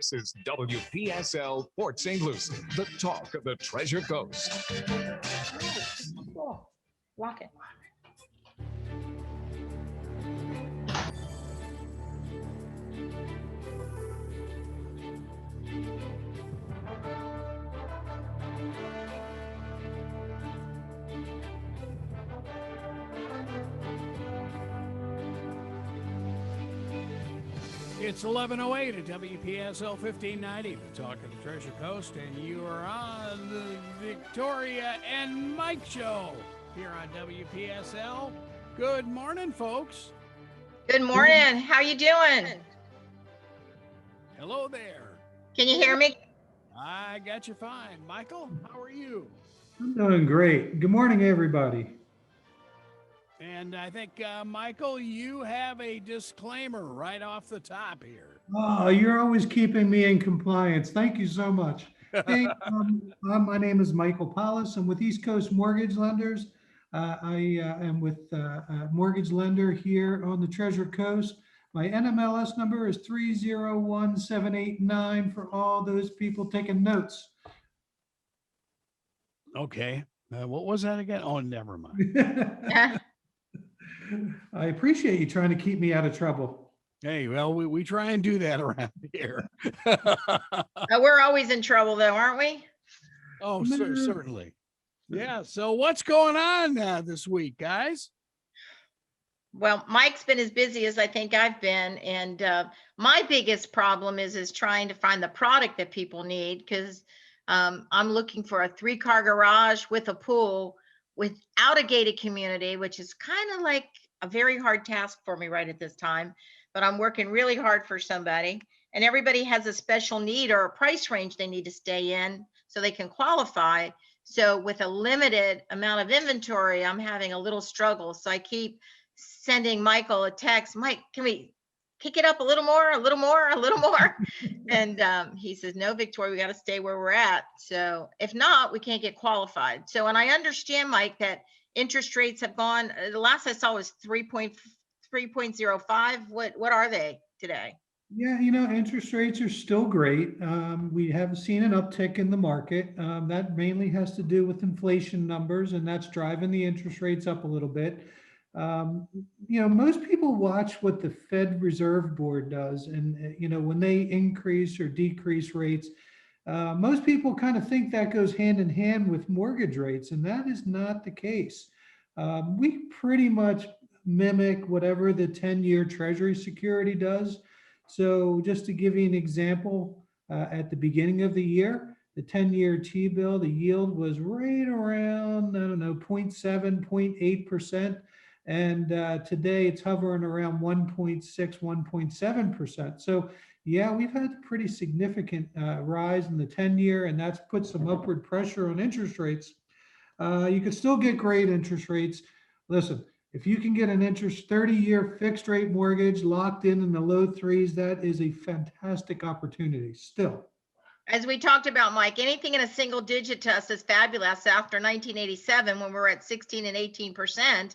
This is WPSL Port St. Lucie, the talk of the Treasure Coast. Cool. Lock it. It's 11:08 at WPSL 1590, the talk of the Treasure Coast, and you are on the Victoria and Mike show here on WPSL. Good morning, folks. Good morning. How you doing? Hello there. Can you hear me? I got you fine. Michael, how are you? I'm doing great. Good morning, everybody. And I think, Michael, you have a disclaimer right off the top here. Oh, you're always keeping me in compliance. Thank you so much. Hey, my name is Michael Paulus. I'm with East Coast Mortgage Lenders. I am with a mortgage lender here on the Treasure Coast. My NMLS number is 301789 for all those people taking notes. Okay. What was that again? Oh, never mind. I appreciate you trying to keep me out of trouble. Hey, well, we try and do that around here. We're always in trouble, though, aren't we? Oh, certainly. Yeah. So what's going on this week, guys? Well, Mike's been as busy as I think I've been. And my biggest problem is trying to find the product that people need, because I'm looking for a 3-car garage with a pool without a gated community, which is kind of like a very hard task for me right at this time. But I'm working really hard for somebody, and everybody has a special need or a price range they need to stay in so they can qualify. So with a limited amount of inventory, I'm having a little struggle. So I keep sending Michael a text. Mike, can we kick it up a little more, a little more, a little more? And he says, no, Victoria, we got to stay where we're at. So if not, we can't get qualified. So, and I understand, Mike, that interest rates have gone, the last I saw was 3.05. What are they today? Yeah, interest rates are still great. We have seen an uptick in the market. That mainly has to do with inflation numbers, and that's driving the interest rates up a little bit. Most people watch what the Fed Reserve Board does, and when they increase or decrease rates, most people kind of think that goes hand in hand with mortgage rates, and that is not the case. We pretty much mimic whatever the 10-year Treasury security does. So just to give you an example, at the beginning of the year, the 10-year T-bill, the yield was right around, 0.7, 0.8%. And today it's hovering around 1.6, 1.7%. So yeah, we've had a pretty significant rise in the 10-year, and that's put some upward pressure on interest rates. You could still get great interest rates. Listen, if you can get an 30-year fixed rate mortgage locked in the low 3s, that is a fantastic opportunity still. As we talked about, Mike, anything in a single digit to us is fabulous after 1987 when we were at 16 and 18%.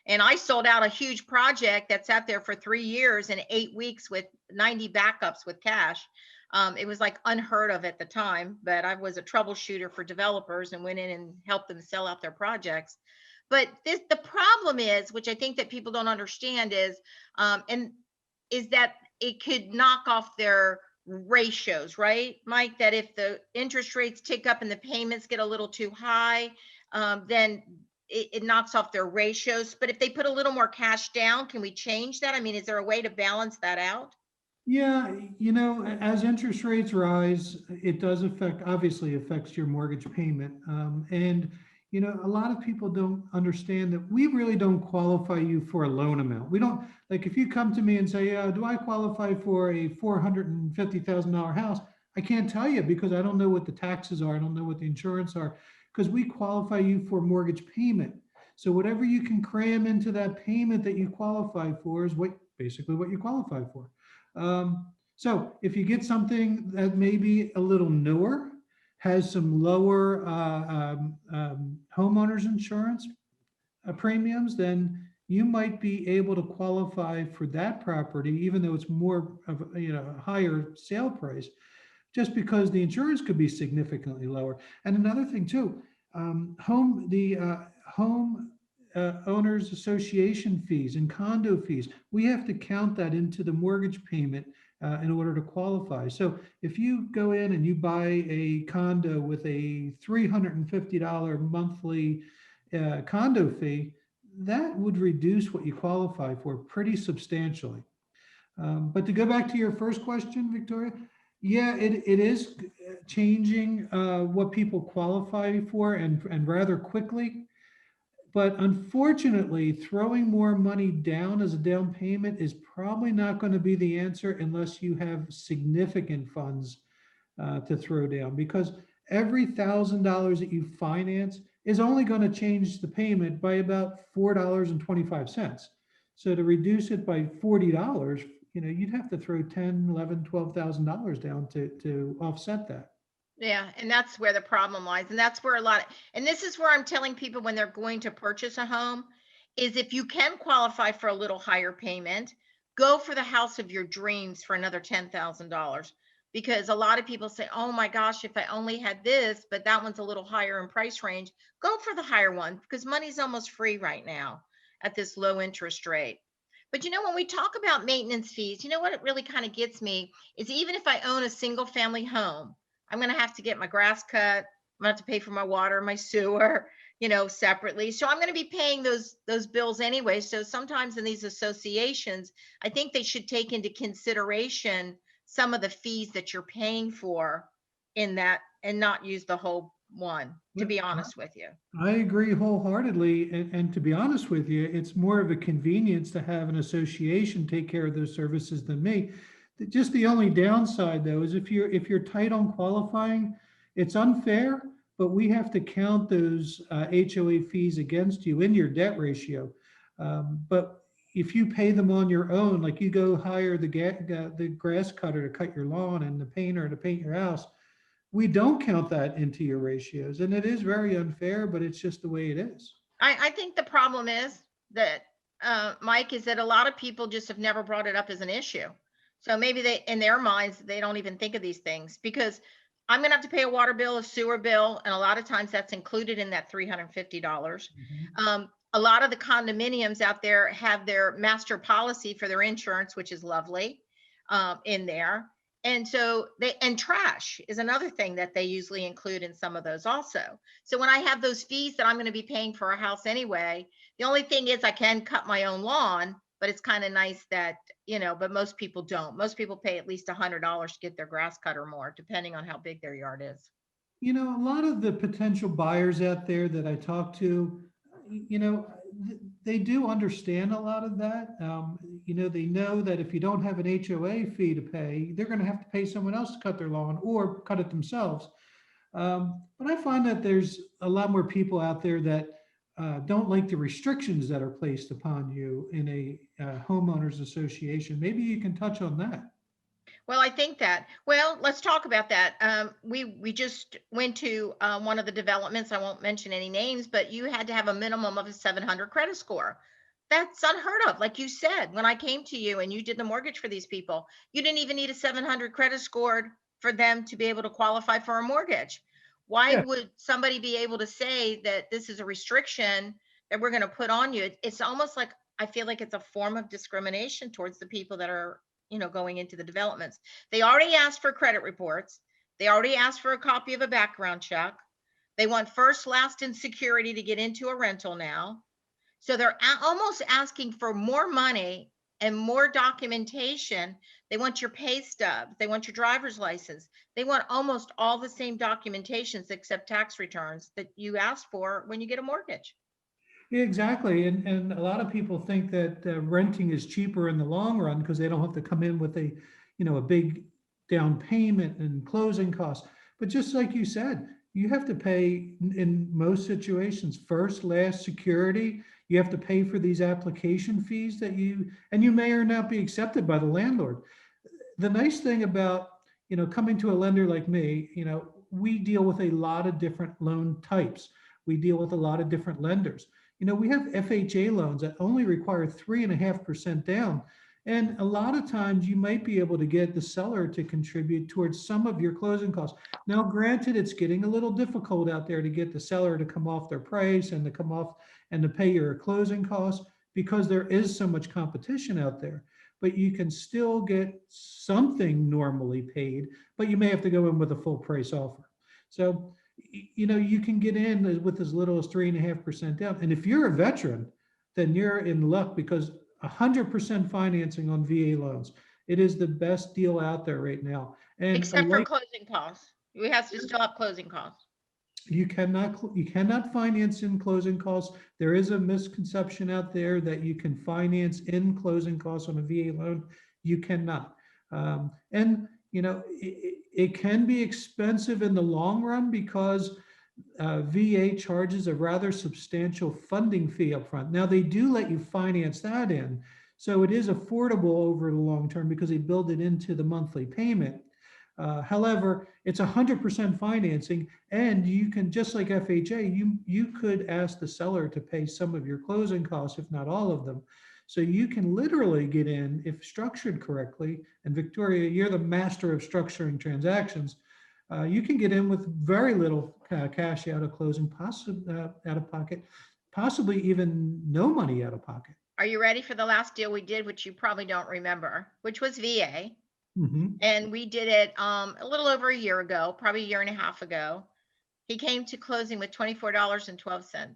And I sold out a huge project that sat there for 3 years and 8 weeks with 90 backups with cash. It was like unheard of at the time, but I was a troubleshooter for developers and went in and helped them sell out their projects. But the problem is, which I think that people don't understand is that it could knock off their ratios, right, Mike? That if the interest rates tick up and the payments get a little too high, then it knocks off their ratios. But if they put a little more cash down, can we change that? I mean, is there a way to balance that out? Yeah, as interest rates rise, it does obviously affects your mortgage payment. And a lot of people don't understand that we really don't qualify you for a loan amount. We don't, like, if you come to me and say, do I qualify for a $450,000 house? I can't tell you because I don't know what the taxes are. I don't know what the insurance are, because we qualify you for mortgage payment. So whatever you can cram into that payment that you qualify for is basically what you qualify for. So if you get something that may be a little newer, has some lower homeowners insurance premiums, then you might be able to qualify for that property, even though it's more of a higher sale price, just because the insurance could be significantly lower. And another thing too, home owners association fees and condo fees, we have to count that into the mortgage payment in order to qualify. So if you go in and you buy a condo with a $350 monthly condo fee, that would reduce what you qualify for pretty substantially. But to go back to your first question, Victoria, yeah, it is changing what people qualify for, and rather quickly. But unfortunately, throwing more money down as a down payment is probably not going to be the answer unless you have significant funds to throw down, because every $1,000 that you finance is only going to change the payment by about $4.25. So to reduce it by $40, you'd have to throw 10, 11, $12,000 down to offset that. Yeah, and that's where the problem lies. And that's where and this is where I'm telling people when they're going to purchase a home, is if you can qualify for a little higher payment, go for the house of your dreams for another $10,000. Because a lot of people say, oh my gosh, if I only had this, but that one's a little higher in price range, go for the higher one, because money's almost free right now at this low interest rate. But when we talk about maintenance fees, what it really kind of gets me is, even if I own a single family home, I'm going to have to get my grass cut. I'm going to have to pay for my water, my sewer, separately. So I'm going to be paying those bills anyway. So sometimes in these associations, I think they should take into consideration some of the fees that you're paying for in that, and not use the whole one, to be honest with you. I agree wholeheartedly. And to be honest with you, it's more of a convenience to have an association take care of those services than me. Just the only downside though is if you're tight on qualifying, it's unfair, but we have to count those HOA fees against you in your debt ratio. But if you pay them on your own, like you go hire the grass cutter to cut your lawn and the painter to paint your house, we don't count that into your ratios. And it is very unfair, but it's just the way it is. I think the problem is that, Mike, is that a lot of people just have never brought it up as an issue. So maybe in their minds, they don't even think of these things, because I'm going to have to pay a water bill, a sewer bill, and a lot of times that's included in that $350. A lot of the condominiums out there have their master policy for their insurance, which is lovely, in there. And so and trash is another thing that they usually include in some of those also. So when I have those fees that I'm going to be paying for a house anyway, the only thing is I can cut my own lawn, but it's kind of nice that, but most people don't. Most people pay at least $100 to get their grass cut or more, depending on how big their yard is. A lot of the potential buyers out there that I talk to, they do understand a lot of that. They know that if you don't have an HOA fee to pay, they're going to have to pay someone else to cut their lawn or cut it themselves. But I find that there's a lot more people out there that don't like the restrictions that are placed upon you in a homeowners association. Maybe you can touch on that. Well, I think that, let's talk about that. We just went to one of the developments. I won't mention any names, but you had to have a minimum of a 700 credit score. That's unheard of. Like you said, when I came to you and you did the mortgage for these people, you didn't even need a 700 credit score for them to be able to qualify for a mortgage. Why would somebody be able to say that this is a restriction that we're going to put on you? It's almost like, I feel like it's a form of discrimination towards the people that are, going into the developments. They already asked for credit reports. They already asked for a copy of a background check. They want first, last, and security to get into a rental now. So they're almost asking for more money and more documentation. They want your pay stubs. They want your driver's license. They want almost all the same documentations except tax returns that you asked for when you get a mortgage. Yeah, exactly. And a lot of people think that renting is cheaper in the long run because they don't have to come in with a big down payment and closing costs. But just like you said, you have to pay in most situations first, last, security. You have to pay for these application fees and you may or not be accepted by the landlord. The nice thing about, coming to a lender like me, we deal with a lot of different loan types. We deal with a lot of different lenders. We have FHA loans that only require 3.5% down. And a lot of times you might be able to get the seller to contribute towards some of your closing costs. Now, granted, it's getting a little difficult out there to get the seller to come off their price and to come off and to pay your closing costs because there is so much competition out there. But you can still get something normally paid, but you may have to go in with a full price offer. So, you can get in with as little as 3.5% down. And if you're a veteran, then you're in luck because 100% financing on VA loans. It is the best deal out there right now. And Except for closing costs. We have to still have closing costs. you cannot finance in closing costs. There is a misconception out there that you can finance in closing costs on a VA loan. You cannot. And it can be expensive in the long run because VA charges a rather substantial funding fee up front. Now, they do let you finance that in, so it is affordable over the long term because they build it into the monthly payment. However, it's 100% financing, and you can, just like FHA, you could ask the seller to pay some of your closing costs, if not all of them. So you can literally get in, if structured correctly, and Victoria, you're the master of structuring transactions, you can get in with very little cash out of closing, out of pocket, possibly even no money out of pocket. Are you ready for the last deal we did, which you probably don't remember, which was VA? Mm-hmm. And we did it a little over a year ago, probably a year and a half ago. He came to closing with $24.12.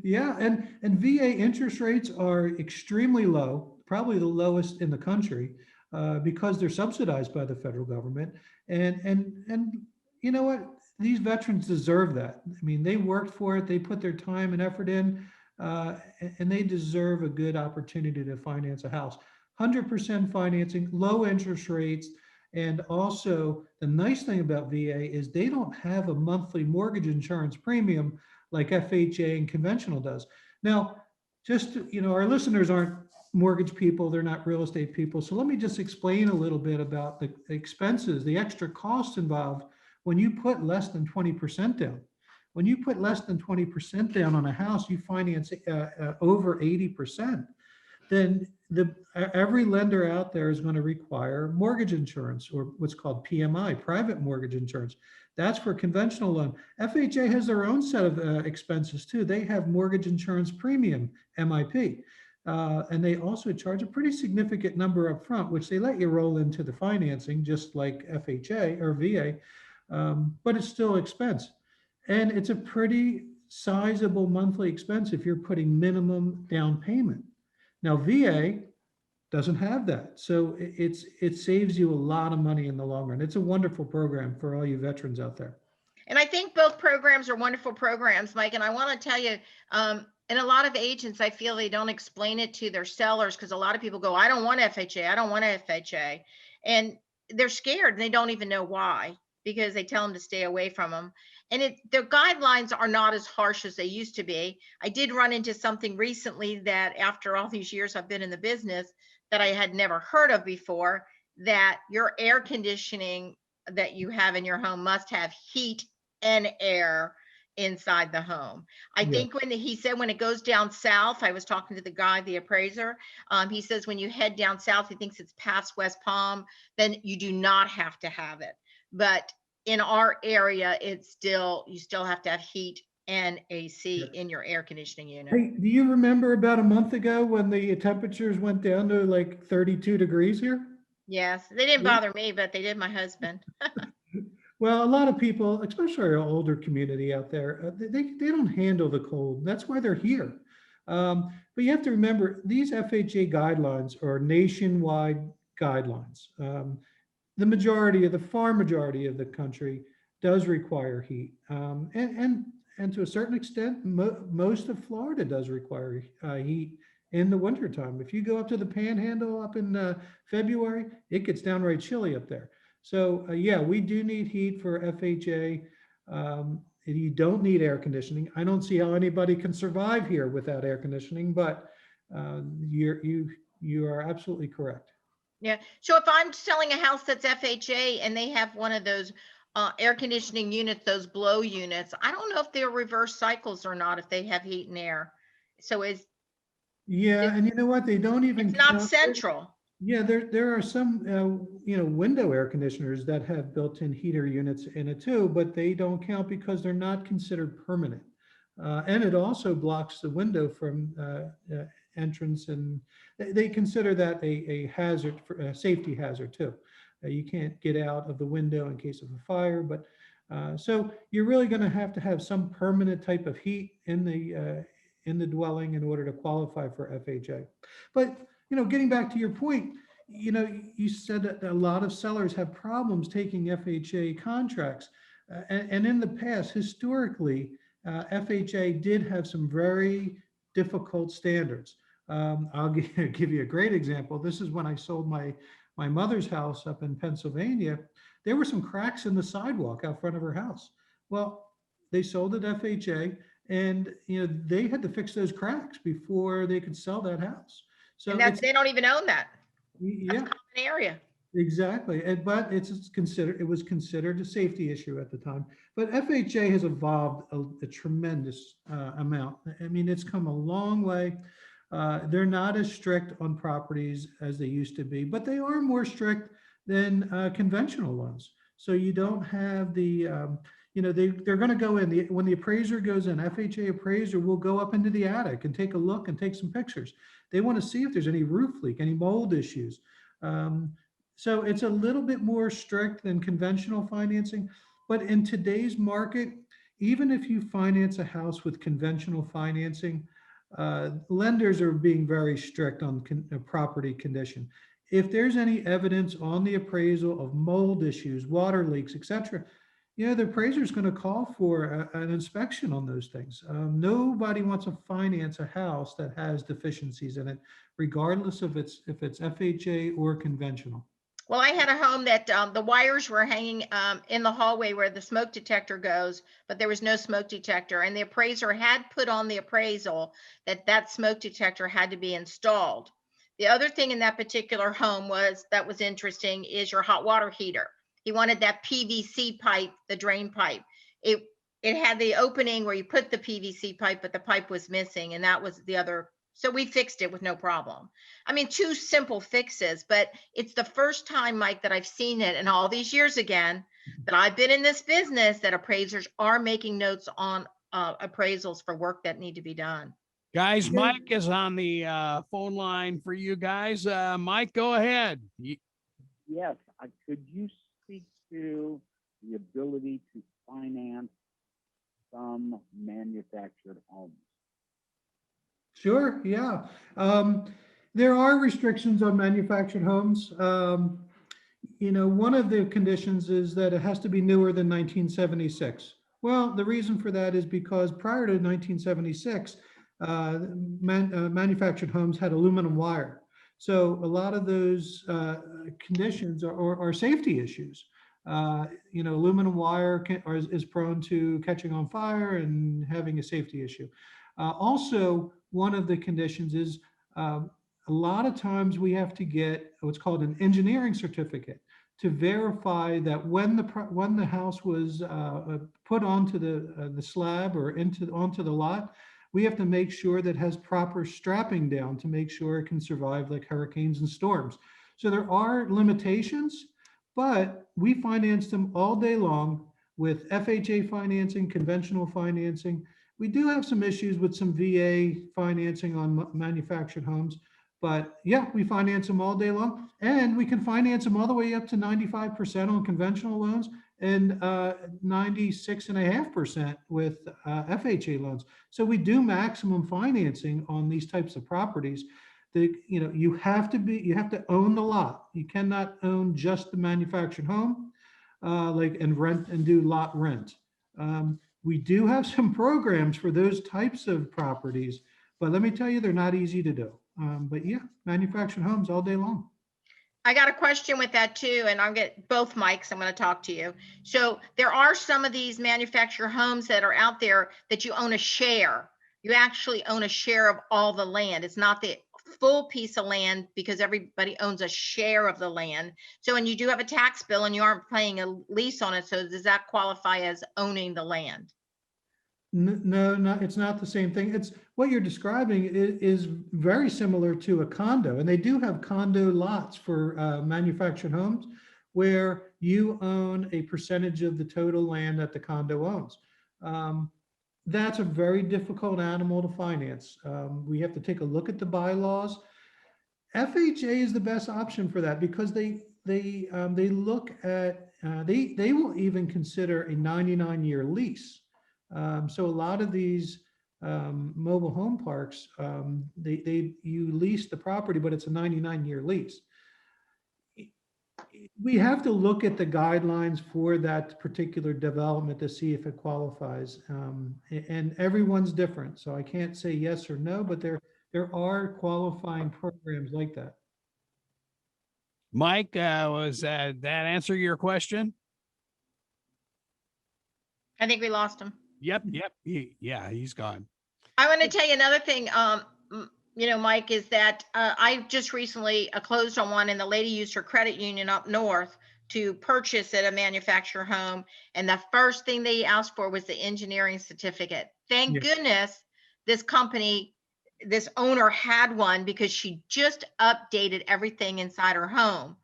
Yeah, and VA interest rates are extremely low, probably the lowest in the country, because they're subsidized by the federal government. And you know what? These veterans deserve that. I mean, they worked for it, they put their time and effort in, and they deserve a good opportunity to finance a house. 100% financing, low interest rates, and also the nice thing about VA is they don't have a monthly mortgage insurance premium like FHA and conventional does. Now, just, our listeners aren't mortgage people, they're not real estate people. So let me just explain a little bit about the expenses, the extra costs involved when you put less than 20% down. When you put less than 20% down on a house, you finance over 80%. Then every lender out there is going to require mortgage insurance, or what's called PMI, private mortgage insurance. That's for conventional loan. FHA has their own set of expenses too. They have mortgage insurance premium, MIP. And they also charge a pretty significant number up front, which they let you roll into the financing, just like FHA or VA, but it's still expense. And it's a pretty sizable monthly expense if you're putting minimum down payment. Now, VA doesn't have that. So it saves you a lot of money in the long run. It's a wonderful program for all you veterans out there. And I think both programs are wonderful programs, Mike. And I want to tell you, and a lot of agents, I feel they don't explain it to their sellers because a lot of people go, I don't want FHA. I don't want FHA. And they're scared and they don't even know why, because they tell them to stay away from them. And their guidelines are not as harsh as they used to be. I did run into something recently that after all these years I've been in the business that I had never heard of before, that your air conditioning that you have in your home must have heat and air inside the home. I think when he said when it goes down south, I was talking to the guy, the appraiser, he says when you head down south, he thinks it's past West Palm, then you do not have to have it. But in our area, you still have to have heat and AC in your air conditioning unit. Hey, do you remember about a month ago when the temperatures went down to like 32 degrees here? Yes, they didn't bother me, but they did my husband. Well, a lot of people, especially our older community out there, they don't handle the cold. That's why they're here. But you have to remember, these FHA guidelines are nationwide guidelines. The far majority of the country does require heat. And to a certain extent, most of Florida does require heat in the wintertime. If you go up to the Panhandle up in February, it gets downright chilly up there. So yeah, we do need heat for FHA. You don't need air conditioning. I don't see how anybody can survive here without air conditioning, but you are absolutely correct. Yeah. So if I'm selling a house that's FHA and they have one of those air conditioning units, those blow units, I don't know if they're reverse cycles or not, if they have heat and air. So Yeah, and you know what? They don't even it's not count. central. Yeah, there are some, window air conditioners that have built-in heater units in it too, but they don't count because they're not considered permanent. And it also blocks the window from entrance, and they consider that a hazard, for a safety hazard too. You can't get out of the window in case of a fire, but so you're really going to have some permanent type of heat in the dwelling in order to qualify for FHA. But getting back to your point, you said that a lot of sellers have problems taking FHA contracts. And in the past, historically, FHA did have some very difficult standards. I'll give you a great example. This is when I sold my mother's house up in Pennsylvania. There were some cracks in the sidewalk out front of her house. Well, they sold it FHA, and they had to fix those cracks before they could sell that house. So And that they don't even own that. yeah, That's a common area. exactly. But it was considered a safety issue at the time. But FHA has evolved a tremendous amount. I mean, it's come a long way. They're not as strict on properties as they used to be, but they are more strict than conventional loans. So you don't have the, they're going to go in, when the appraiser goes in, FHA appraiser will go up into the attic and take a look and take some pictures. They want to see if there's any roof leak, any mold issues. So it's a little bit more strict than conventional financing. But in today's market, even if you finance a house with conventional financing, lenders are being very strict on property condition. If there's any evidence on the appraisal of mold issues, water leaks, etc., the appraiser is going to call for an inspection on those things. Nobody wants to finance a house that has deficiencies in it, regardless of if it's FHA or conventional. Well, I had a home that the wires were hanging in the hallway where the smoke detector goes, but there was no smoke detector. And the appraiser had put on the appraisal that smoke detector had to be installed. The other thing in that particular home that was interesting is your hot water heater. He wanted that PVC pipe, the drain pipe. It had the opening where you put the PVC pipe, but the pipe was missing, and that was the other. So we fixed it with no problem. I mean, two simple fixes, but it's the first time, Mike, that I've seen it in all these years again that I've been in this business that appraisers are making notes on appraisals for work that need to be done. Guys, Mike is on the phone line for you guys. Mike, go ahead. Yes. Could you speak to the ability to finance some manufactured homes? Sure, yeah. There are restrictions on manufactured homes. One of the conditions is that it has to be newer than 1976. Well, the reason for that is because prior to 1976, manufactured homes had aluminum wire. So a lot of those conditions are safety issues. Aluminum wire is prone to catching on fire and having a safety issue. Also, one of the conditions is a lot of times we have to get what's called an engineering certificate to verify that when the house was put onto the slab or onto the lot, we have to make sure that it has proper strapping down to make sure it can survive like hurricanes and storms. So there are limitations, but we finance them all day long with FHA financing, conventional financing. We do have some issues with some VA financing on manufactured homes, but yeah, we finance them all day long, and we can finance them all the way up to 95% on conventional loans and 96.5% with FHA loans. So we do maximum financing on these types of properties. You have to own the lot. You cannot own just the manufactured home, and rent and do lot rent. We do have some programs for those types of properties, but let me tell you, they're not easy to do. But yeah, manufactured homes all day long. I got a question with that too, and I'll get both mics. I'm going to talk to you. So there are some of these manufactured homes that are out there that you own a share. You actually own a share of all the land. It's not the full piece of land because everybody owns a share of the land. So when you do have a tax bill and you aren't paying a lease on it, so does that qualify as owning the land? No, it's not the same thing. It's what you're describing is very similar to a condo, and they do have condo lots for manufactured homes where you own a percentage of the total land that the condo owns. That's a very difficult animal to finance. We have to take a look at the bylaws. FHA is the best option for that because they look at they will even consider a 99-year lease. So a lot of these mobile home parks, you lease the property, but it's a 99-year lease. We have to look at the guidelines for that particular development to see if it qualifies. And everyone's different, so I can't say yes or no, but there are qualifying programs like that. Mike, was that answer your question? I think we lost him. Yep. Yeah, he's gone. I want to tell you another thing, Mike, is that I just recently closed on one, and the lady used her credit union up north to purchase at a manufacturer home. And the first thing they asked for was the engineering certificate. Thank goodness this company, this owner had one because she just updated everything inside her home.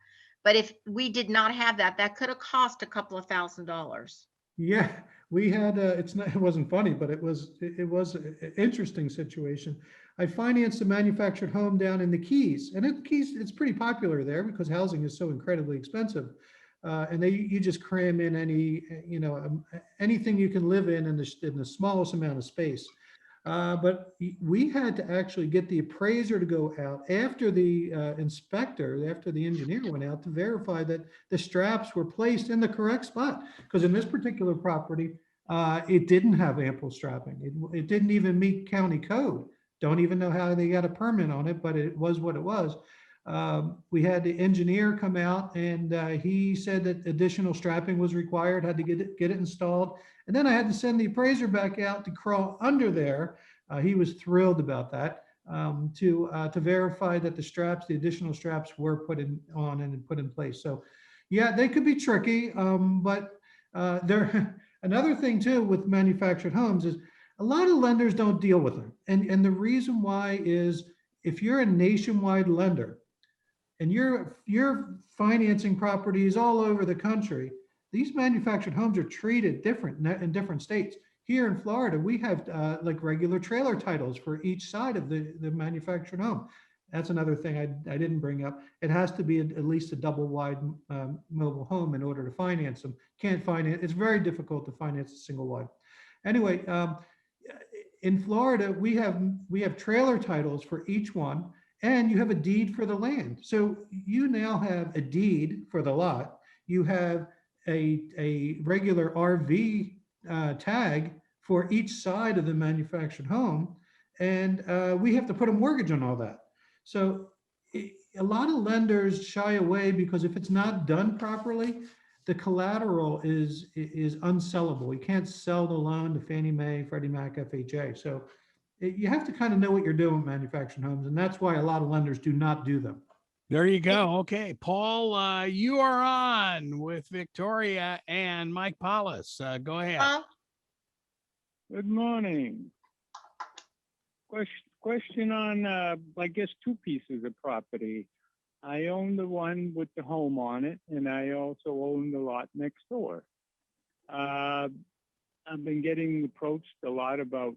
But if we did not have that, that could have cost a couple of $1,000s. Yeah, we had it wasn't funny, but it was an interesting situation. I financed a manufactured home down in the Keys, and it's pretty popular there because housing is so incredibly expensive. And you just cram in anything you can live in the smallest amount of space. But we had to actually get the appraiser to go out after the after the engineer went out to verify that the straps were placed in the correct spot. Because in this particular property, it didn't have ample strapping. It didn't even meet county code. Don't even know how they got a permit on it, but it was what it was. We had the engineer come out, and he said that additional strapping was required, had to get it installed. And then I had to send the appraiser back out to crawl under there. He was thrilled about that, to verify that the additional straps were put on and put in place. So yeah, they could be tricky, but another thing too with manufactured homes is a lot of lenders don't deal with them. And the reason why is if you're a nationwide lender and you're financing properties all over the country, these manufactured homes are treated different in different states. Here in Florida, we have like regular trailer titles for each side of the manufactured home. That's another thing I didn't bring up. It has to be at least a double wide mobile home in order to finance them. Can't finance, it's very difficult to finance a single wide. Anyway, in Florida, we have trailer titles for each one, and you have a deed for the land. So you now have a deed for the lot. You have a regular RV tag for each side of the manufactured home, and we have to put a mortgage on all that. So a lot of lenders shy away because if it's not done properly, the collateral is unsellable. You can't sell the loan to Fannie Mae, Freddie Mac, FHA. So you have to kind of know what you're doing with manufactured homes, and that's why a lot of lenders do not do them. There you go. Okay, Paul, you are on with Victoria and Mike Paulus. Go ahead. Good morning. Question on, I guess, two pieces of property. I own the one with the home on it, and I also own the lot next door. I've been getting approached a lot about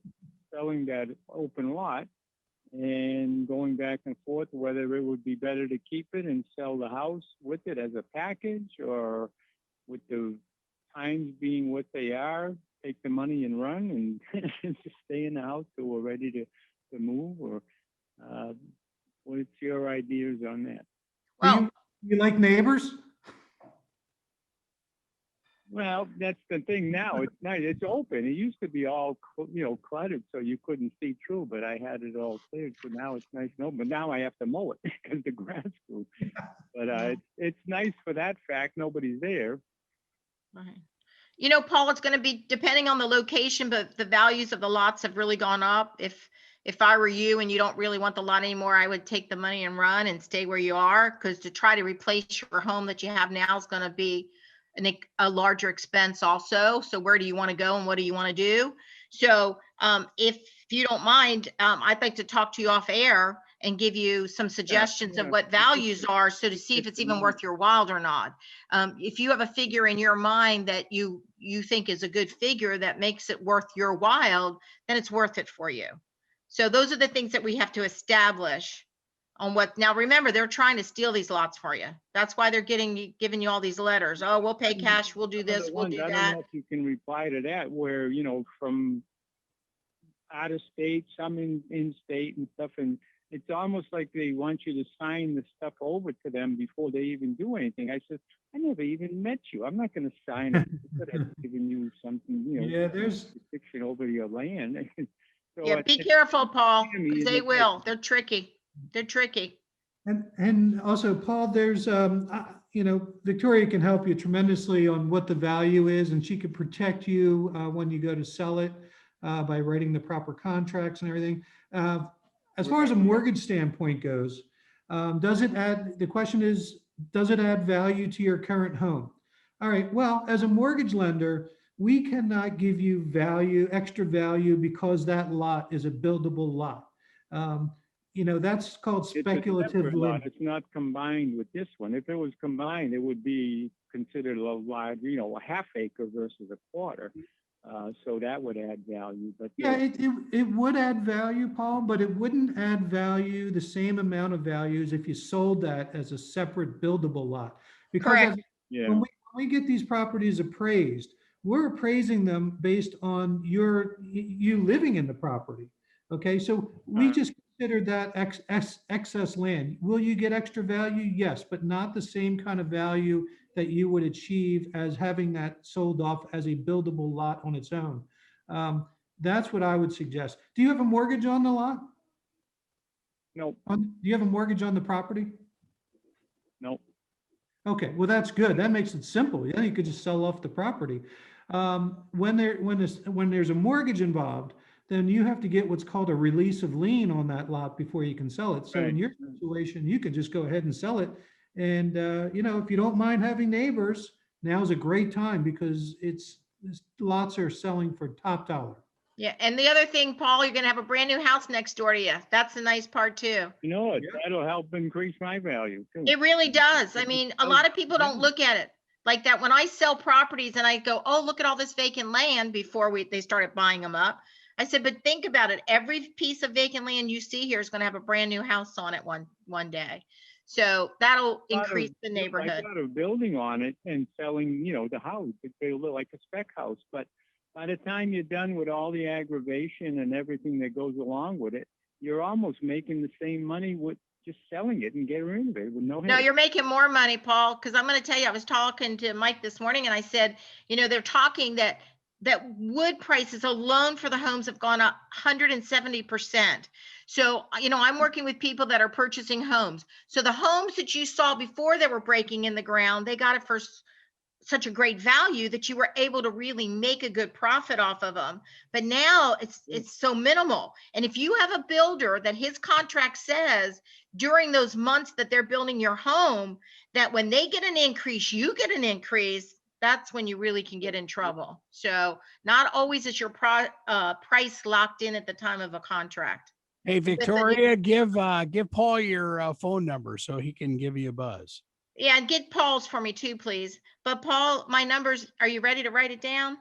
selling that open lot and going back and forth whether it would be better to keep it and sell the house with it as a package, or with the times being what they are, take the money and run and just stay in the house till we're ready to move, or what's your ideas on that? Well, you like neighbors? Well, that's the thing now. It's nice. It's open. It used to be all, cluttered, so you couldn't see through, but I had it all cleared. So now it's nice and open. But now I have to mow it because the grass grew. But it's nice for that fact. Nobody's there. Paul, it's going to be depending on the location, but the values of the lots have really gone up. If if I were you and you don't really want the lot anymore, I would take the money and run and stay where you are, because to try to replace your home that you have now is going to be a larger expense also. So where do you want to go and what do you want to do? So if you don't mind, I'd like to talk to you off air and give you some suggestions of what values are, so to see if it's even worth your while or not. If you have a figure in your mind that you think is a good figure that makes it worth your while, then it's worth it for you. So those are the things that we have to establish on what. Now remember, they're trying to steal these lots for you. That's why they're giving you all these letters. Oh, we'll pay cash, we'll do this, we'll do I that. don't know if you can reply to that, where, you know, from out of state, some in state and stuff, and it's almost like they want you to sign the stuff over to them before they even do anything. I said, I never even met you. I'm not going to sign it. I've given you something, you know, Yeah, there's restriction over your land. So Yeah, be careful, Paul, because they it's- will. They're tricky. They're tricky. and also, Paul, there's you know, Victoria can help you tremendously on what the value is, and she can protect you when you go to sell it by writing the proper contracts and everything. As far as a mortgage standpoint goes, does it add, the question is, does it add value to your current home? All right, well, as a mortgage lender, we cannot give you value, extra value, because that lot is a buildable lot. You know, that's called It's a speculative separate lot. lending. It's not combined with this one. If it was combined, it would be considered a lot, you know, a half acre versus a quarter. So that would add value, but Yeah, it would add value, Paul, but it wouldn't add value, the same amount of value as if you sold that as a separate buildable lot. Because Correct. yeah, when we get these properties appraised, we're appraising them based on you living in the property. Okay, so we just consider that excess land. Will you get extra value? Yes, but not the same kind of value that you would achieve as having that sold off as a buildable lot on its own. That's what I would suggest. Do you have a mortgage on the lot? no, Do you have a mortgage on the property? no. Okay, well, that's good. That makes it simple. Yeah, you could just sell off the property. When there's a mortgage involved, then you have to get what's called a release of lien on that lot before you can sell it. So in Right. your situation, you could just go ahead and sell it. And you know, if you don't mind having neighbors, now's a great time, because lots are selling for top dollar. Yeah, and the other thing, Paul, you're gonna have a brand new house next door to you. That's the nice part too. You know what? Yeah. That'll help increase my value too. It really does. I mean, a lot of people don't look at it like that. When I sell properties and I go, oh, look at all this vacant land before they started buying them up. I said, but think about it. Every piece of vacant land you see here is going to have a brand new house on it one day. So that'll increase the neighborhood. I thought of building on it and selling, you know, the house. It'll look like a spec house, but by the time you're done with all the aggravation and everything that goes along with it, you're almost making the same money with just selling it and getting rid of it with no No, headache. you're making more money, Paul, because I'm going to tell you, I was talking to Mike this morning and I said, you know, they're talking that wood prices alone for the homes have gone up 170%. So, you know, I'm working with people that are purchasing homes. So the homes that you saw before they were breaking in the ground, they got it for such a great value that you were able to really make a good profit off of them. But now it's so minimal. And if you have a builder that his contract says during those months that they're building your home, that when they get an increase, you get an increase, that's when you really can get in trouble. So not always is your price locked in at the time of a contract. Hey, Victoria, give Paul your phone number so he can give you a buzz. Yeah, and get Paul's for me too, please. But Paul, my numbers, are you ready to write it down?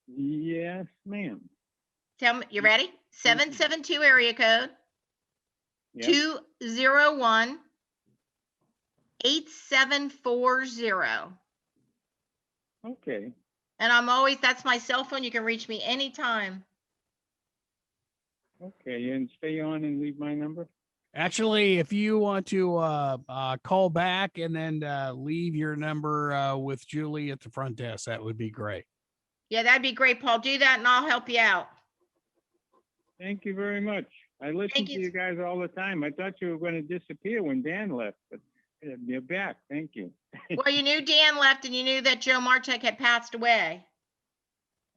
Yes, ma'am. Tell me, you ready? 772 area code, Yep. 201 8740. Okay. And that's my cell phone. You can reach me anytime. Okay, and stay on and leave my number. Actually, if you want to call back and then leave your number with Julie at the front desk, that would be great. Yeah, that'd be great, Paul. Do that and I'll help you out. Thank you very much. I listen to you guys all the time. I thought you were going to disappear when Dan left, but you're back. Thank you. Well, you knew Dan left and you knew that Joe Martek had passed away.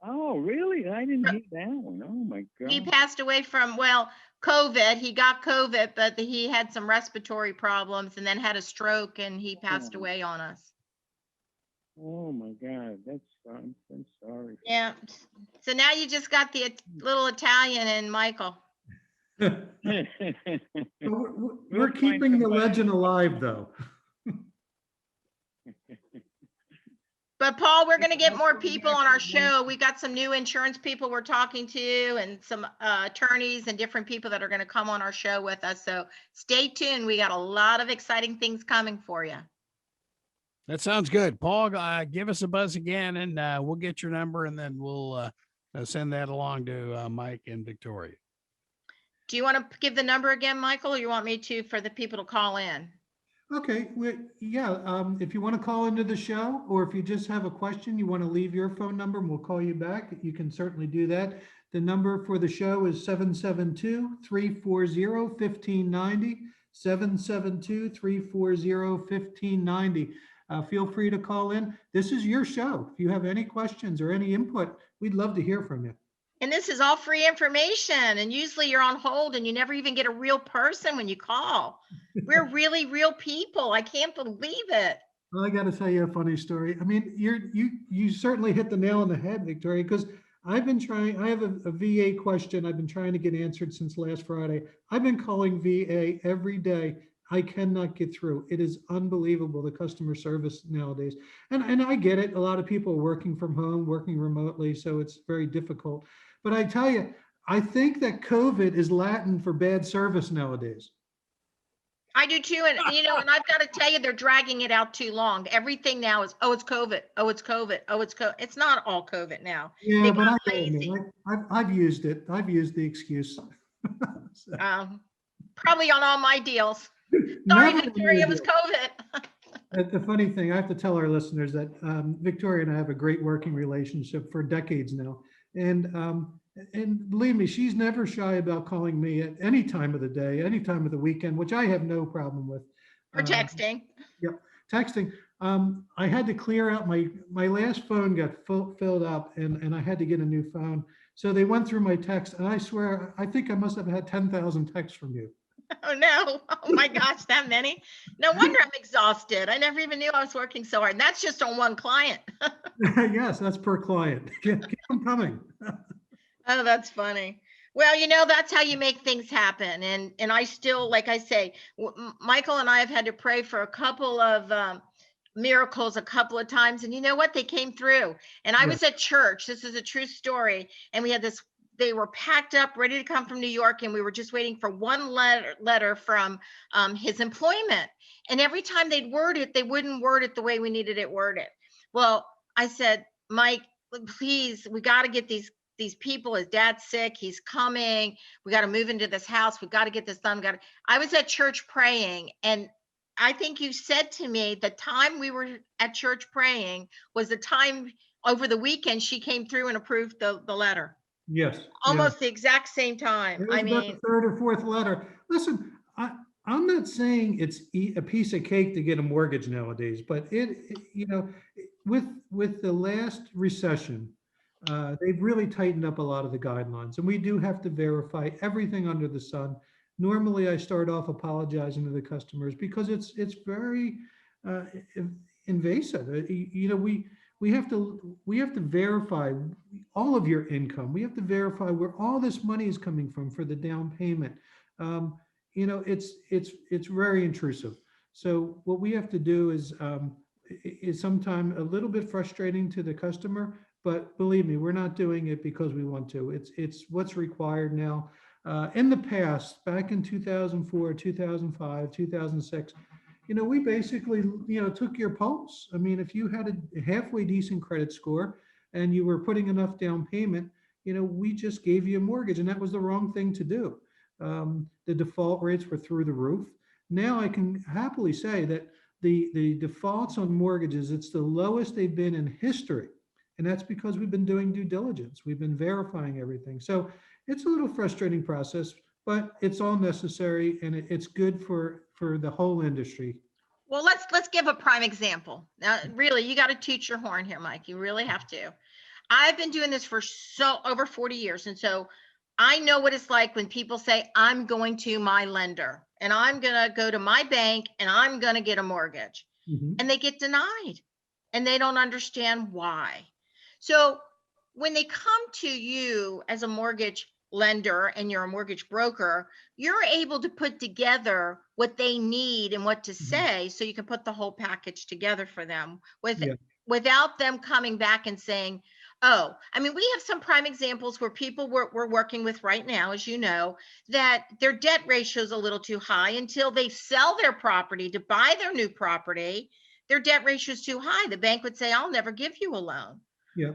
Oh, really? I didn't hear that one. Oh my He God. passed away from, well, COVID. He got COVID, but he had some respiratory problems and then had a stroke and he passed Oh, away on us. oh my God. I'm sorry. Yeah. So now you just got the little Italian and Michael. We're We'll find keeping the somebody. legend alive, though. But Paul, we're going to get I'll more come people back on our to one. show. We got some new insurance people we're talking to and some attorneys and different people that are going to come on our show with us. So stay tuned. We got a lot of exciting things coming for you. That sounds good. Paul, give us a buzz again and we'll get your number and then we'll send that along to Mike and Victoria. Do you want to give the number again, Michael, or you want me to for the people to call in? Okay, if you want to call into the show, or if you just have a question, you want to leave your phone number and we'll call you back, you can certainly do that. The number for the show is 772-340-1590, 772-340-1590. Feel free to call in. This is your show. If you have any questions or any input, we'd love to hear from you. And this is all free information. And usually you're on hold and you never even get a real person when you call. We're really real people. I can't believe it. Well, I got to tell you a funny story. I mean, you certainly hit the nail on the head, Victoria, because I've been trying, I have a VA question I've been trying to get answered since last Friday. I've been calling VA every day. I cannot get through. It is unbelievable, the customer service nowadays. And I get it. A lot of people are working from home, working remotely, so it's very difficult. But I tell you, I think that COVID is Latin for bad service nowadays. I do too. And and I've got to tell you, they're dragging it out too long. Everything now is, oh, it's COVID. Oh, it's COVID. Oh, it's COVID. It's not all COVID now. Yeah, They but got I admit, lazy. I've used it. I've used the excuse. So, Probably on all my deals. Sorry, never Victoria, it was knew. COVID. The funny thing, I have to tell our listeners that Victoria and I have a great working relationship for decades now. And believe me, she's never shy about calling me at any time of the day, any time of the weekend, which I have no problem with. Or texting. Yep, texting. I had to clear out my last phone got filled up, and I had to get a new phone. So they went through my text, and I swear, I think I must have had 10,000 texts from you. Oh no. Oh my gosh, that many. No wonder I'm exhausted. I never even knew I was working so hard. And that's just on one client. Yes, that's per client. Keep them coming. Oh, that's funny. Well, that's how you make things happen. And I still, like I say, Michael and I have had to pray for a couple of miracles a couple of times. And you know what? They came through. And I was at church. This is a true story. And we had this, they were packed up, ready to come from New York. And we were just waiting for one letter from his employment. And every time they'd word it, they wouldn't word it the way we needed it worded. Well, I said, Mike, please, we got to get these people. His dad's sick. He's coming. We got to move into this house. We've got to get this done. I was at church praying. And I think you said to me the time we were at church praying was the time over the weekend she came through and approved the letter. Yes. Almost the exact same time. It was about the third or fourth letter. Listen, I'm not saying it's a piece of cake to get a mortgage nowadays, but with the last recession, they've really tightened up a lot of the guidelines, and we do have to verify everything under the sun. Normally, I start off apologizing to the customers because it's very invasive. We have to verify all of your income. We have to verify where all this money is coming from for the down payment. It's very intrusive. So what we have to do is sometimes a little bit frustrating to the customer, but believe me, we're not doing it because we want to. It's what's required now. In the past, back in 2004, 2005, 2006, we basically, took your pulse. I mean, if you had a halfway decent credit score and you were putting enough down payment, we just gave you a mortgage, and that was the wrong thing to do. The default rates were through the roof. Now I can happily say that the defaults on mortgages, it's the lowest they've been in history. And that's because we've been doing due diligence. We've been verifying everything. So it's a little frustrating process, but it's all necessary, and it's good for the whole industry. Well, let's give a prime example. Now, really, you got to toot your horn here, Mike. You really have to. I've been doing this for over 40 years. And so I know what it's like when people say, I'm going to my lender and I'm going to go to my bank and I'm going to get a mortgage, Mhm. and they get denied and they don't understand why. So when they come to you as a mortgage lender and you're a mortgage broker, you're able to put together what they need and what to say so you can put the whole package together for them Yeah. without them coming back and saying, oh, I mean, we have some prime examples where people we're working with right now, as you know, that their debt ratio is a little too high until they sell their property to buy their new property. Their debt ratio is too high. The bank would say, I'll never give you a loan. Yeah,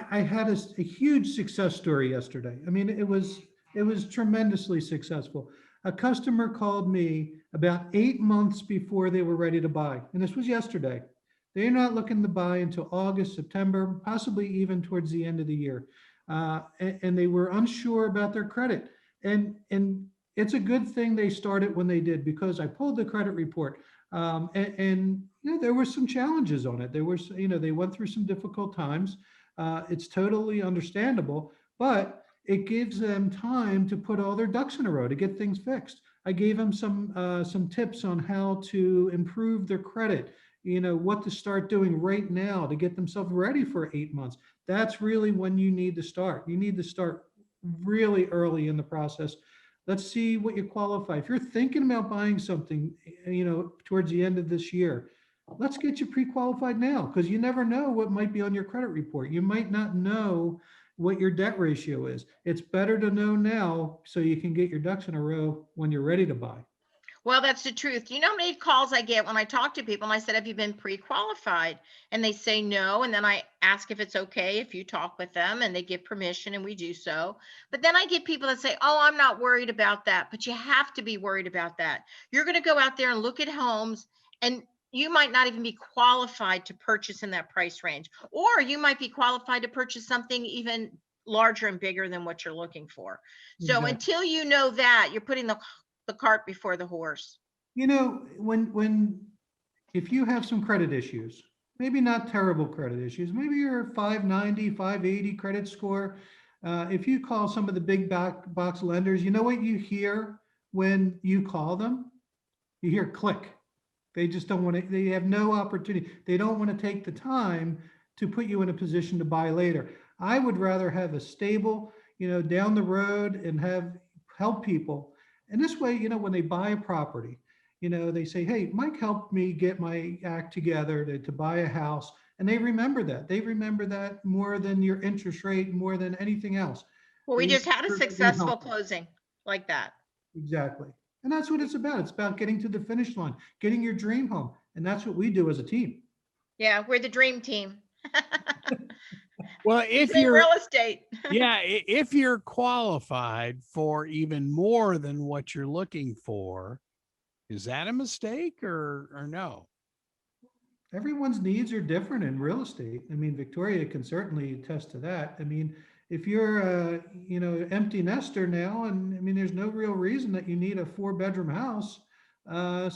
I had a huge success story yesterday. I mean, it was tremendously successful. A customer called me about 8 months before they were ready to buy, and this was yesterday. They're not looking to buy until August, September, possibly even towards the end of the year, and they were unsure about their credit. And it's a good thing they started when they did, because I pulled the credit report. And there were some challenges on it. There was, they went through some difficult times. It's totally understandable, but it gives them time to put all their ducks in a row to get things fixed. I gave them some tips on how to improve their credit, what to start doing right now to get themselves ready for 8 months. That's really when you need to start. You need to start really early in the process. Let's see what you qualify. If you're thinking about buying something, towards the end of this year, let's get you pre-qualified now, because you never know what might be on your credit report. You might not know what your debt ratio is. It's better to know now so you can get your ducks in a row when you're ready to buy. Well, that's the truth. You know how many calls I get when I talk to people and I said, have you been pre-qualified? And they say no. And then I ask if it's okay if you talk with them, and they give permission and we do so. But then I get people that say, oh, I'm not worried about that. But you have to be worried about that. You're going to go out there and look at homes, and you might not even be qualified to purchase in that price range, or you might be qualified to purchase something even larger and bigger than what you're looking for. So Exactly. until you know that, you're putting the cart before the horse. When if you have some credit issues, maybe not terrible credit issues, maybe you're 590, 580 credit score. If you call some of the big box lenders, you know what you hear when you call them? You hear click. They just don't want to, they have no opportunity. They don't want to take the time to put you in a position to buy later. I would rather have a stable, down the road, and help people. And this way, when they buy a property, they say, hey, Mike helped me get my act together to buy a house. And they remember that. They remember that more than your interest rate, more than anything else. Well, we They just had a remember that you successful helped them. closing like that. Exactly. And that's what it's about. It's about getting to the finish line, getting your dream home. And that's what we do as a team. Yeah, we're the dream team. Well, It's if in you're, real estate. yeah, if you're qualified for even more than what you're looking for, is that a mistake or no? Everyone's needs are different in real estate. I mean, Victoria can certainly attest to that. I mean, if you're a, empty nester now, and I mean, there's no real reason that you need a 4-bedroom house.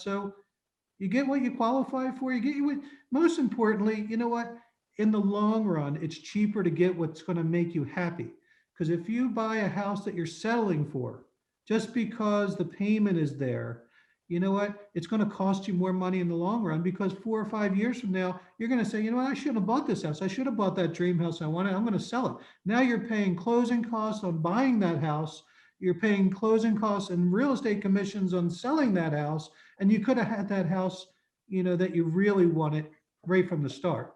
So you get what you qualify for. You get you what, most importantly, you know what? In the long run, it's cheaper to get what's going to make you happy. Because if you buy a house that you're settling for, just because the payment is there, you know what? It's going to cost you more money in the long run, because 4 or 5 years from now, you're going to say, I shouldn't have bought this house. I should have bought that dream house I wanted. I'm going to sell it. Now you're paying closing costs on buying that house. You're paying closing costs and real estate commissions on selling that house. And you could have had that house, that you really wanted right from the start.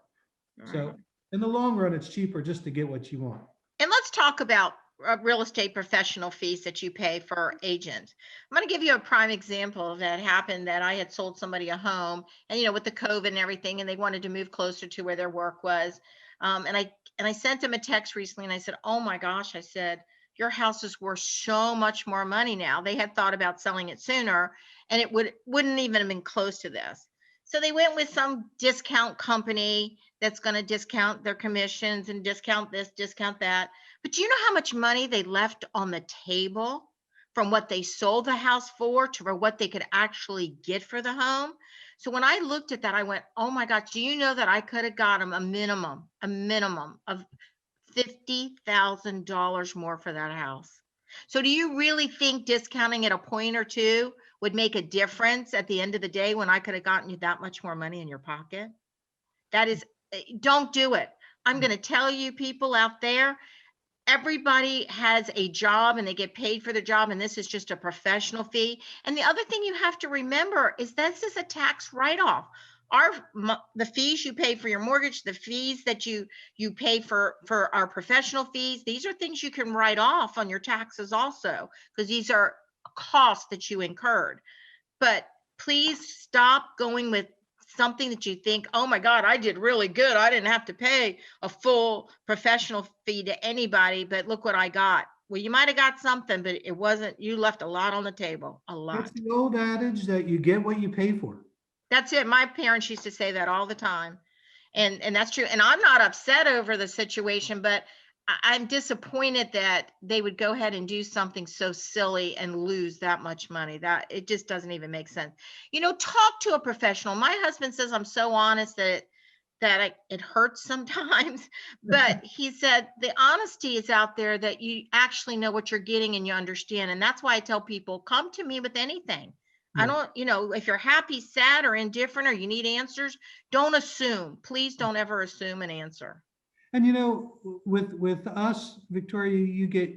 So in the long run, it's cheaper just to get what you want. And let's talk about real estate professional fees that you pay for agents. I'm going to give you a prime example that happened, that I had sold somebody a home, and with the COVID and everything, and they wanted to move closer to where their work was. And I sent them a text recently, and I said, oh my gosh, I said, your house is worth so much more money now. They had thought about selling it sooner, and it wouldn't even have been close to this. So they went with some discount company that's going to discount their commissions and discount this, discount that. But do you know how much money they left on the table from what they sold the house for to what they could actually get for the home? So when I looked at that, I went, oh my gosh, do you know that I could have got them a minimum of $50,000 more for that house. So do you really think discounting it a point or two would make a difference at the end of the day when I could have gotten you that much more money in your pocket? That is, don't do it. I'm going to tell you, people out there, everybody has a job and they get paid for their job, and this is just a professional fee. And the other thing you have to remember is this is a tax write-off. The fees you pay for your mortgage, the fees that you pay for our professional fees, these are things you can write off on your taxes also, because these are costs that you incurred. But please stop going with something that you think, oh my God, I did really good. I didn't have to pay a full professional fee to anybody, but look what I got. Well, you might have got something, but it wasn't, you left a lot on the table, a lot. It's the old adage that you get what you pay for. That's it. My parents used to say that all the time. And that's true. And I'm not upset over the situation, but I'm disappointed that they would go ahead and do something so silly and lose that much money. That it just doesn't even make sense. Talk to a professional. My husband says I'm so honest that it hurts sometimes, but he said the honesty is out there, that you actually know what you're getting and you understand. And that's why I tell people, come to me with anything. I don't, if you're happy, sad, or indifferent, or you need answers, don't assume. Please don't ever assume an answer. And with us, Victoria, you get,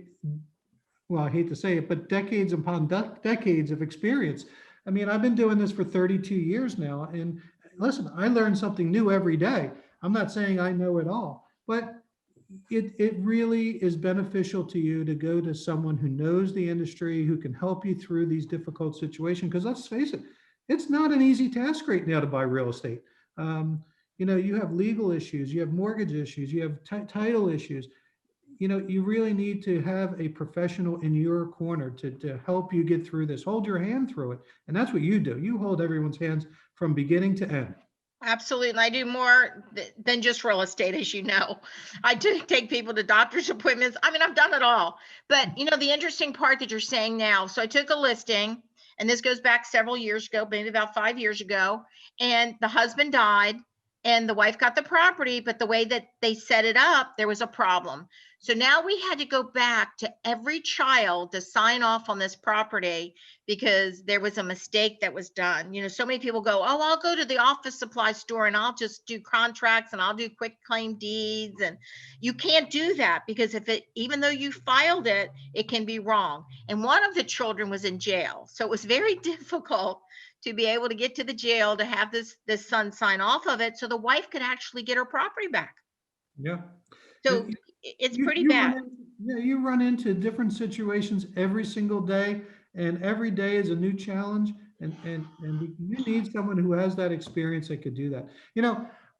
well, I hate to say it, but decades upon decades of experience. I mean, I've been doing this for 32 years now. And listen, I learn something new every day. I'm not saying I know it all, but it really is beneficial to you to go to someone who knows the industry, who can help you through these difficult situations. Because let's face it, it's not an easy task right now to buy real estate. You have legal issues, you have mortgage issues, you have title issues. You really need to have a professional in your corner to help you get through this, hold your hand through it. And that's what you do. You hold everyone's hands from beginning to end. Absolutely. And I do more than just real estate, as you know. I do take people to doctor's appointments. I mean, I've done it all. But, the interesting part that you're saying now, so I took a listing, and this goes back several years ago, maybe about 5 years ago, and the husband died and the wife got the property, but the way that they set it up, there was a problem. So now we had to go back to every child to sign off on this property because there was a mistake that was done. So many people go, oh, I'll go to the office supply store and I'll just do contracts and I'll do quick claim deeds. And you can't do that, because even though you filed it, it can be wrong. And one of the children was in jail. So it was very difficult to be able to get to the jail to have this son sign off of it so the wife could actually get her property back. Yeah. So it's pretty bad. You run into different situations every single day, and every day is a new challenge. And you need someone who has that experience that could do that.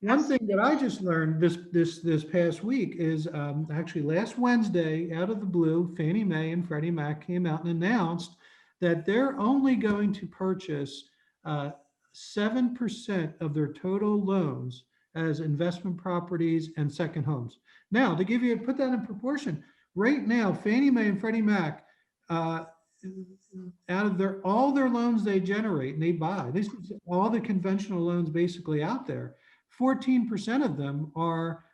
One thing that I just learned this past week is actually last Wednesday, out of the blue, Fannie Mae and Freddie Mac came out and announced that they're only going to purchase 7% of their total loans as investment properties and second homes. Now, to put that in proportion, right now, Fannie Mae and Freddie Mac, out of all their loans they generate and they buy, all the conventional loans basically out there, 14% of them are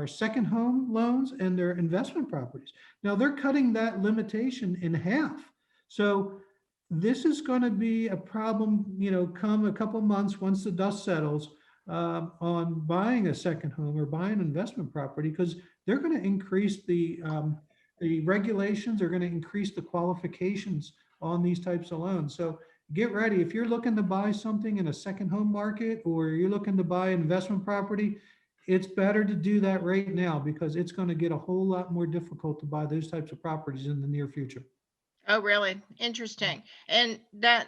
second home loans and their investment properties. Now they're cutting that limitation in half. So this is going to be a problem, come a couple months once the dust settles on buying a second home or buying an investment property, because they're going to increase the regulations, are going to increase the qualifications on these types of loans. So get ready. If you're looking to buy something in a second home market, or you're looking to buy an investment property, it's better to do that right now, because it's going to get a whole lot more difficult to buy those types of properties in the near future. Oh, really? Interesting. And that's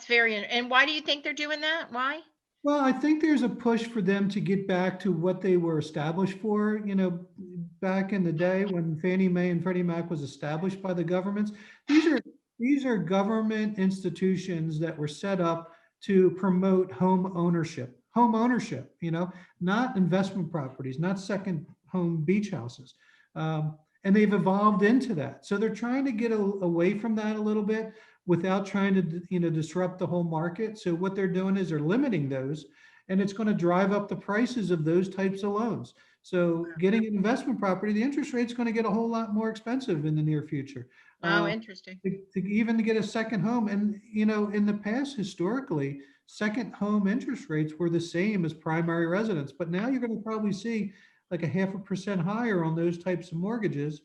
and why do you think they're doing that? Why? Well, I think there's a push for them to get back to what they were established for, back in the day when Fannie Mae and Freddie Mac was established by the governments. These are government institutions that were set up to promote home ownership, not investment properties, not second home beach houses. And they've evolved into that. So they're trying to get away from that a little bit without trying to, disrupt the whole market. So what they're doing is they're limiting those, and it's going to drive up the prices of those types of loans. So getting an investment property, the interest rate's going to get a whole lot more expensive in the near future. Oh, interesting. Even to get a second home. And, in the past, historically, second home interest rates were the same as primary residence. But now you're going to probably see like a 0.5% higher on those types of mortgages,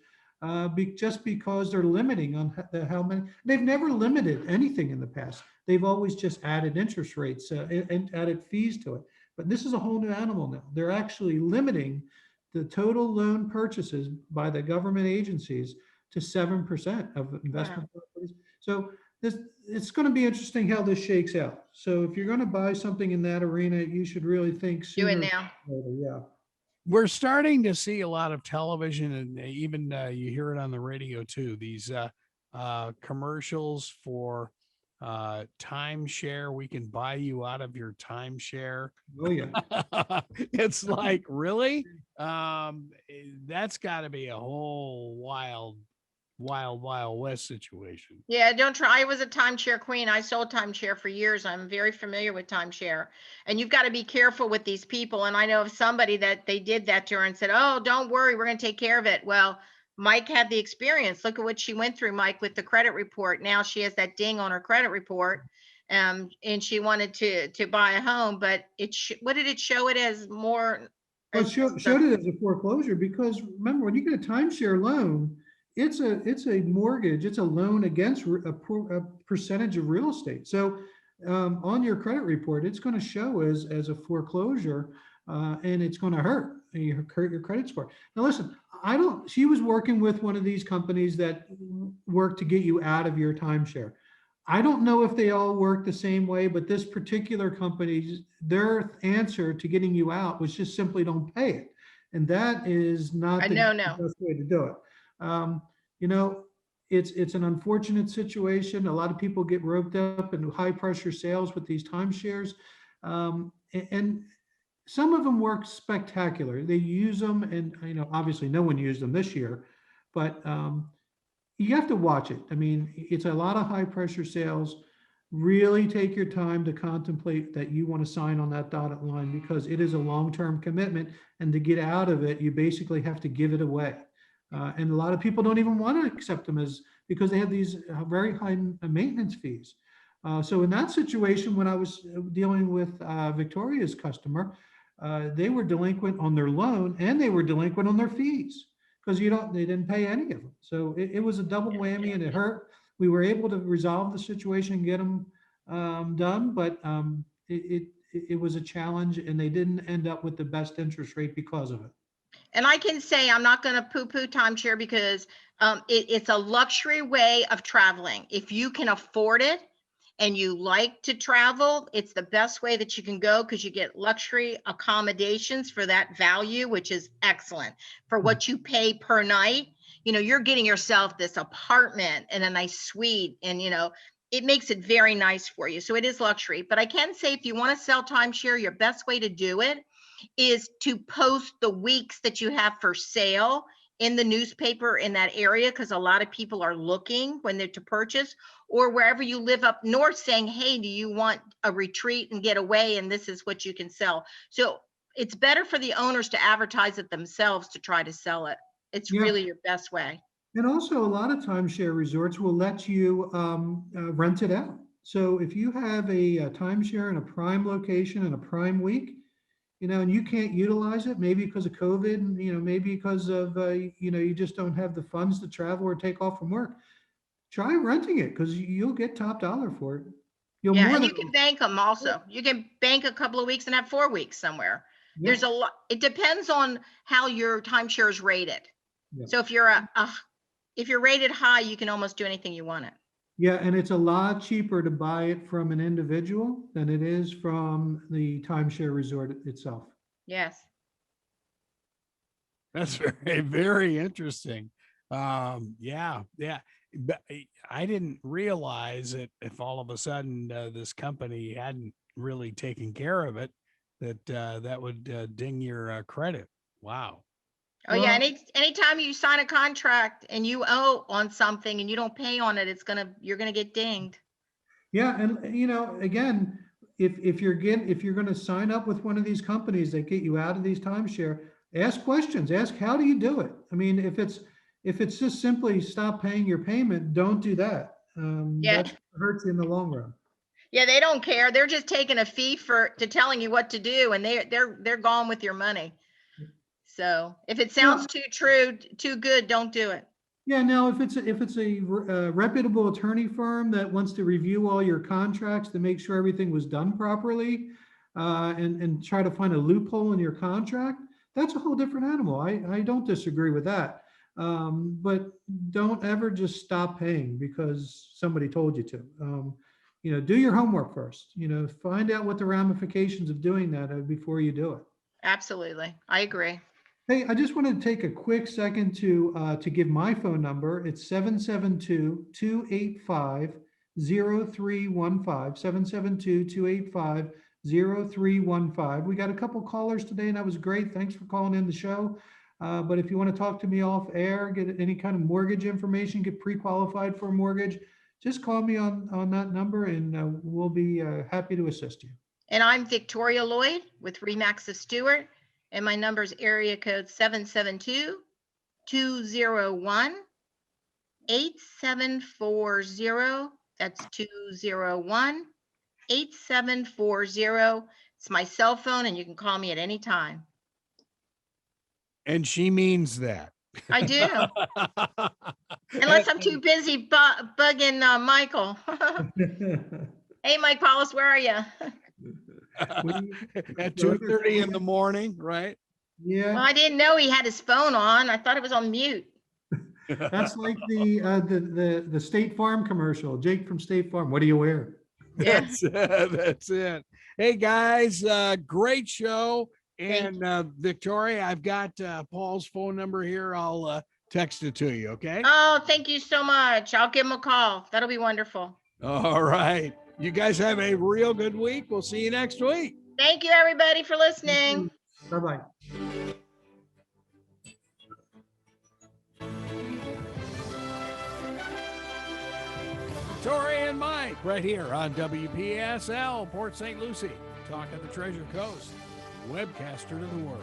just because they're limiting on how many. They've never limited anything in the past. They've always just added interest rates and added fees to it. But this is a whole new animal now. They're actually limiting the total loan purchases by the government agencies to 7% of investment properties. So it's going to be interesting how this shakes out. So if you're going to buy something in that arena, you should really think Do it sooner. now. Later. Yeah. We're starting to see a lot of television, and even you hear it on the radio too. These commercials for timeshare. We can buy you out of your timeshare. Oh yeah. It's like, really? That's got to be a whole wild west situation. Yeah, don't try. I was a timeshare queen. I sold timeshare for years. I'm very familiar with timeshare. And you've got to be careful with these people. And I know of somebody that they did that to her and said, "Oh, don't worry, we're going to take care of it." Well, Mike had the experience. Look at what she went through, Mike, with the credit report. Now she has that ding on her credit report. And she wanted to buy a home, but what did it show it as more? Well, showed it as a foreclosure, because remember, when you get a timeshare loan, it's a mortgage, it's a loan against a percentage of real estate. So on your credit report, it's going to show as a foreclosure, and it's going to hurt your credit score. Now, listen, she was working with one of these companies that work to get you out of your timeshare. I don't know if they all work the same way, but this particular company, their answer to getting you out was just simply don't pay it. And that is not the best way to do it. It's an unfortunate situation. A lot of people get roped up in high pressure sales with these timeshares. And some of them work spectacular. They use them, and obviously no one used them this year, but you have to watch it. I mean, it's a lot of high pressure sales. Really take your time to contemplate that you want to sign on that dotted line, because it is a long-term commitment. And to get out of it, you basically have to give it away. And a lot of people don't even want to accept them because they have these very high maintenance fees. So in that situation, when I was dealing with Victoria's customer, they were delinquent on their loan and they were delinquent on their fees, because they didn't pay any of them. So it was a double whammy, and it hurt. We were able to resolve the situation and get them done, but it was a challenge, and they didn't end up with the best interest rate because of it. And I can say, I'm not going to poo-poo timeshare, because it's a luxury way of traveling. If you can afford it and you like to travel, it's the best way that you can go, because you get luxury accommodations for that value, which is excellent for what you pay per night. You're getting yourself this apartment and a nice suite, and it makes it very nice for you. So it is luxury. But I can say, if you want to sell timeshare, your best way to do it is to post the weeks that you have for sale in the newspaper in that area, because a lot of people are looking when they're to purchase, or wherever you live up north, saying, "Hey, do you want a retreat and get away? And this is what you can sell." So it's better for the owners to advertise it themselves to try to sell it. It's really your best way. And also, a lot of timeshare resorts will let you rent it out. So if you have a timeshare in a prime location in a prime week, and you can't utilize it, maybe because of COVID, and, maybe because of, you just don't have the funds to travel or take off from work, try renting it, because you'll get top dollar for it. And you can bank them also. You can bank a couple of weeks and have 4 weeks somewhere. Yeah. There's a lot. It depends on how your timeshare is rated. Yeah. So if you're rated high, you can almost do anything you want it. Yeah, and it's a lot cheaper to buy it from an individual than it is from the timeshare resort itself. Yes. That's very, very interesting. Yeah. But I didn't realize that if all of a sudden this company hadn't really taken care of it, that would ding your credit. Wow. Oh, yeah. Anytime you sign a contract and you owe on something and you don't pay on it, you're gonna get dinged. Yeah, and again, if you're going to sign up with one of these companies that get you out of these timeshare, ask questions. Ask, how do you do it? I mean, if it's just simply stop paying your payment, don't do that. Yeah. That hurts you in the long run. Yeah, they don't care. They're just taking a fee to telling you what to do, and they're gone with your money. So if it sounds too good, don't do it. Yeah, now if it's a reputable attorney firm that wants to review all your contracts to make sure everything was done properly, and try to find a loophole in your contract, that's a whole different animal. I don't disagree with that. But don't ever just stop paying because somebody told you to. Do your homework first. Find out what the ramifications of doing that before you do it. Absolutely. I agree. Hey, I just wanted to take a quick second to give my phone number. It's 772-285-0315, 772-285-0315. We got a couple callers today, and that was great. Thanks for calling in the show. But if you want to talk to me off air, get any kind of mortgage information, get pre-qualified for a mortgage, just call me on that number, and we'll be happy to assist you. And I'm Victoria Lloyd with Remax of Stewart. And my number is area code 772-201-8740. That's 201-8740. It's my cell phone, and you can call me at any time. And she means that. I do. Unless I'm too busy bugging Michael. Hey, Mike Paulus, where are you? At 2:30 in the morning, right? Yeah. Well, I didn't know he had his phone on. I thought it was on mute. That's like the State Farm commercial. Jake from State Farm. What do you wear? Yeah. That's it. Hey guys, great show. And Victoria, I've got Paul's phone number here. I'll text it to you. Okay. Oh, thank you so much. I'll give him a call. That'll be wonderful. All right. You guys have a real good week. We'll see you next week. Thank you, everybody, for listening. Bye-bye. Victoria and Mike right here on WPSL, Port St. Lucie. Talk of the Treasure Coast, webcaster to the world.